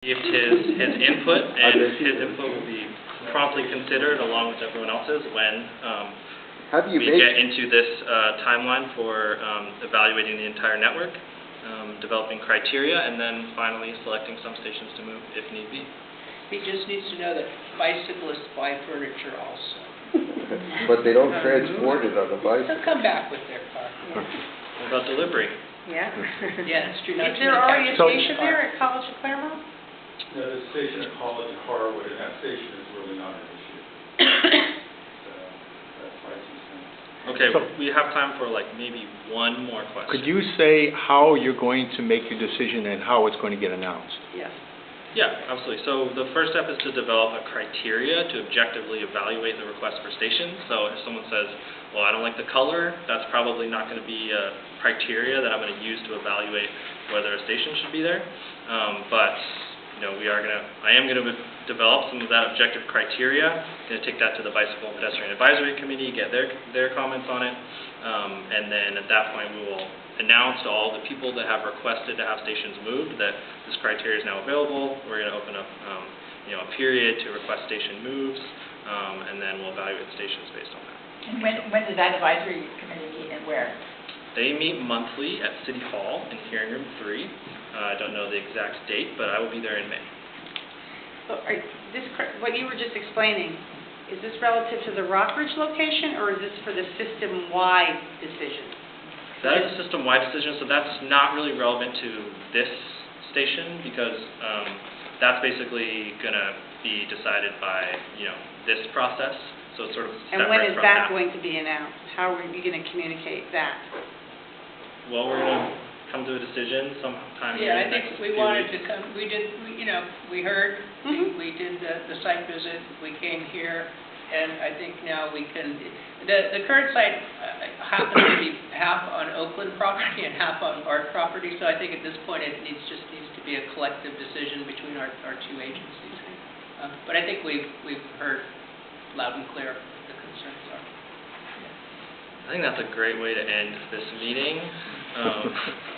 received his input, and his input will be promptly considered along with everyone else's when we get into this timeline for evaluating the entire network, developing criteria, and then finally selecting some stations to move if need be. He just needs to know that bicyclists buy furniture also. But they don't transport it on a bicycle. They'll come back with their car. What about delivery? Yeah. Yeah, it's true. Is there already a station there at College of Claremont? No, there's a station at College of Harwood, and that station is really not an issue. So, that's my 2 cents. Okay, we have time for like maybe one more question. Could you say how you're going to make your decision and how it's going to get announced? Yes. Yeah, absolutely. So the first step is to develop a criteria to objectively evaluate the request for stations. So if someone says, well, I don't like the color, that's probably not going to be a criteria that I'm going to use to evaluate whether a station should be there. But you know, I am going to develop some of that objective criteria. Going to take that to the Bicycle and Pedestrian Advisory Committee, get their comments on it, and then at that point we will announce to all the people that have requested to have stations moved that this criteria is now available. We're going to open up a period to request station moves, and then we'll evaluate the stations based on that. And when does that advisory committee meet and where? They meet monthly at City Hall in Hearing Room 3. I don't know the exact date, but I will be there in May. So what you were just explaining, is this relative to the Rockridge location, or is this for the system-wide decision? That is a system-wide decision, so that's not really relevant to this station because that's basically going to be decided by, this process. So it's sort of separate from that. And when is that going to be announced? How are you going to communicate that? Well, we're going to come to a decision sometime. Yeah, I think we wanted to come. We did. We heard. We did the site visit. We came here. And I think now we can, the current site happens to be half on Oakland property and half on our property, so I think at this point it needs to be a collective decision between our two agencies. But I think we've heard loud and clear what the concerns are. I think that's a great way to end this meeting.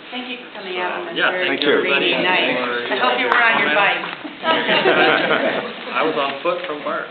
Thank you for coming out on this thank very you rainy night. I hope you were on your bike. I was on foot from Bart.